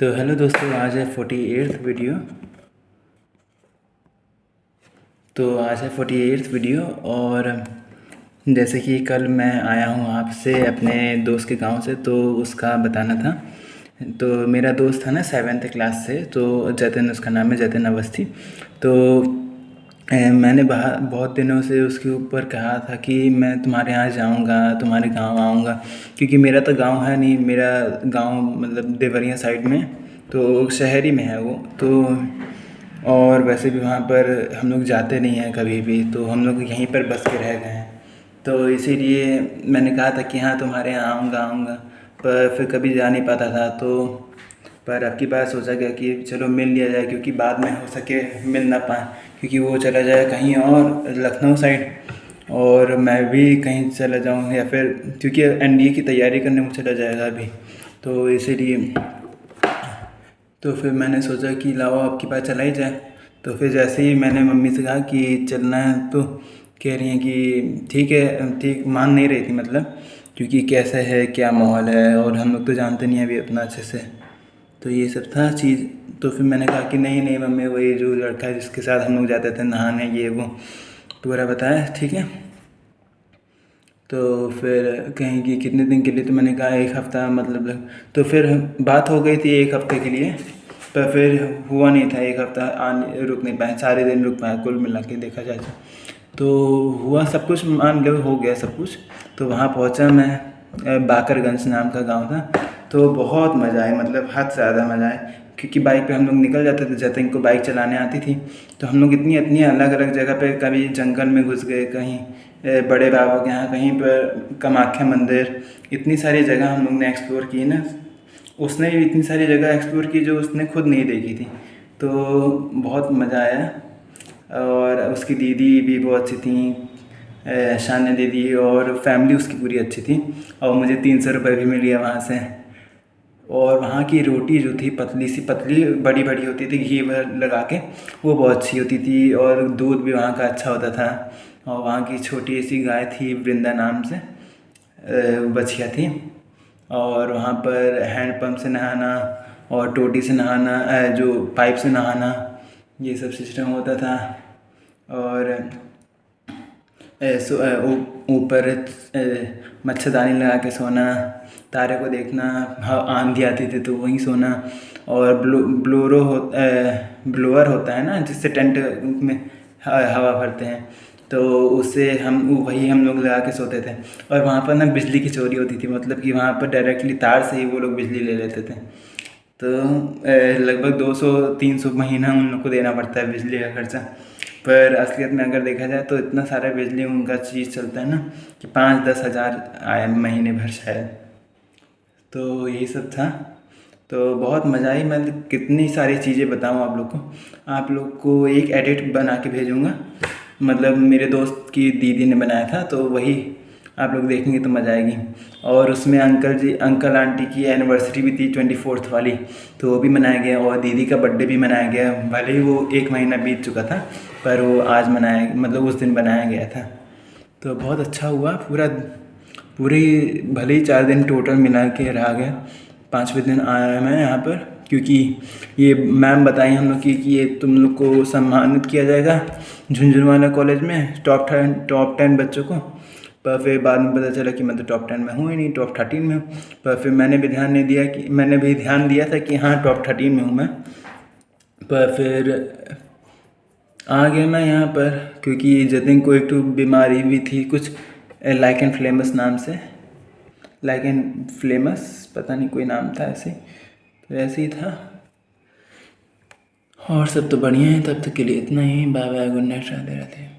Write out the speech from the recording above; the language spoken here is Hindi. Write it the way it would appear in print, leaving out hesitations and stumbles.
तो हेलो दोस्तों, आज है 48th वीडियो। और जैसे कि कल मैं आया हूँ आपसे अपने दोस्त के गांव से, तो उसका बताना था। तो मेरा दोस्त था ना 7th क्लास से, तो जतिन उसका नाम है, जतिन अवस्थी। तो मैंने बहुत दिनों से उसके ऊपर कहा था कि मैं तुम्हारे यहाँ जाऊँगा, तुम्हारे गांव आऊँगा, क्योंकि मेरा तो गांव है नहीं। मेरा गांव मतलब देवरिया साइड में, तो शहरी में है वो। तो और वैसे भी वहाँ पर हम लोग जाते नहीं हैं कभी भी, तो हम लोग यहीं पर बस के रह गए हैं। तो इसीलिए मैंने कहा था कि हाँ तुम्हारे यहाँ आऊँगा, पर फिर कभी जा नहीं पाता था। तो पर अब की बार सोचा गया कि चलो मिल लिया जाए, क्योंकि बाद में हो सके मिल ना पाए, क्योंकि वो चला जाए कहीं और लखनऊ साइड, और मैं भी कहीं चला जाऊँ, या फिर क्योंकि एनडीए की तैयारी करने में चला जाएगा अभी। तो इसीलिए तो फिर मैंने सोचा कि लाओ अब की बार चला ही जाए। तो फिर जैसे ही मैंने मम्मी से कहा कि चलना है, तो कह रही हैं कि ठीक है, ठीक मान नहीं रही थी मतलब, क्योंकि कैसा है क्या माहौल है, और हम लोग तो जानते नहीं हैं अभी उतना अच्छे से। तो ये सब था चीज़। तो फिर मैंने कहा कि नहीं नहीं मम्मी, वही जो लड़का है जिसके साथ हम लोग जाते थे नहाने, ये वो पूरा बताया, ठीक है। तो फिर कहेंगी कितने दिन के लिए, तो मैंने कहा एक हफ़्ता मतलब तो फिर बात हो गई थी एक हफ़्ते के लिए, पर फिर हुआ नहीं था। एक हफ़्ता आने रुक नहीं पाए, सारे दिन रुक पाए कुल मिला के देखा जाए तो हुआ सब कुछ, मान लो हो गया सब कुछ। तो वहाँ पहुँचा मैं, बाकरगंज नाम का गांव था। तो बहुत मज़ा आया, मतलब हद से ज़्यादा मज़ा आया, क्योंकि बाइक पे हम लोग निकल जाते थे। जतिन को बाइक चलाने आती थी, तो हम लोग इतनी इतनी अलग अलग जगह पे, कभी जंगल में घुस गए, कहीं बड़े बाबा के यहाँ, कहीं पर कामाख्या मंदिर, इतनी सारी जगह हम लोग ने एक्सप्लोर की ना। उसने भी इतनी सारी जगह एक्सप्लोर की जो उसने खुद नहीं देखी थी। तो बहुत मज़ा आया। और उसकी दीदी भी बहुत अच्छी थी, शान्या दीदी, और फैमिली उसकी पूरी अच्छी थी। और मुझे 300 रुपये भी मिल गया वहाँ से। और वहाँ की रोटी जो थी, पतली सी पतली बड़ी बड़ी होती थी, घी लगा के, वो बहुत अच्छी होती थी। और दूध भी वहाँ का अच्छा होता था। और वहाँ की छोटी सी गाय थी, वृंदा नाम से, बछिया थी। और वहाँ पर हैंडपम्प से नहाना, और टोटी से नहाना, जो पाइप से नहाना, ये सब सिस्टम होता था। और ऊपर मच्छरदानी लगा के सोना, तारे को देखना, आंधी आती थी तो वहीं सोना। और ब्लोअर होता है ना, जिससे टेंट में हवा भरते हैं, तो उससे वही हम लोग लगा के सोते थे। और वहाँ पर ना बिजली की चोरी होती थी, मतलब कि वहाँ पर डायरेक्टली तार से ही वो लोग बिजली ले लेते थे। तो लगभग 200-300 महीना उन लोग को देना पड़ता है बिजली का खर्चा। पर असलियत में अगर देखा जाए तो इतना सारा बिजली उनका चीज़ चलता है ना, कि 5-10 हज़ार आए महीने भर शायद। तो यही सब था। तो बहुत मज़ा आई। मैं कितनी सारी चीज़ें बताऊँ आप लोग को एक एडिट बना के भेजूँगा, मतलब मेरे दोस्त की दीदी ने बनाया था, तो वही आप लोग देखेंगे तो मज़ा आएगी। और उसमें अंकल आंटी की एनिवर्सरी भी थी 24th वाली, तो वो भी मनाया गया। और दीदी का बर्थडे भी मनाया गया, भले ही वो 1 महीना बीत चुका था, पर वो आज मनाया, मतलब उस दिन बनाया गया था। तो बहुत अच्छा हुआ। पूरी भले ही 4 दिन टोटल मिला के रहा गया। 5वें दिन आया मैं यहाँ पर, क्योंकि ये मैम बताई हम लोग की कि ये तुम लोग को सम्मानित किया जाएगा झुनझुनवाला कॉलेज में टॉप 10 बच्चों को। पर फिर बाद में पता चला कि मैं तो टॉप 10 में हूँ ही नहीं, टॉप 13 में हूँ। पर फिर मैंने भी ध्यान दिया था कि हाँ टॉप 13 में हूँ मैं। पर फिर आ गया मैं यहाँ पर, क्योंकि जतिन को एक तो बीमारी भी थी कुछ, लाइकन फ्लेमस नाम से, लाइकन फ्लेमस, पता नहीं कोई नाम था ऐसे। तो ऐसे ही था। और सब तो बढ़िया है। तब तक के लिए इतना ही। Bye bye, good night, Radhe Radhe.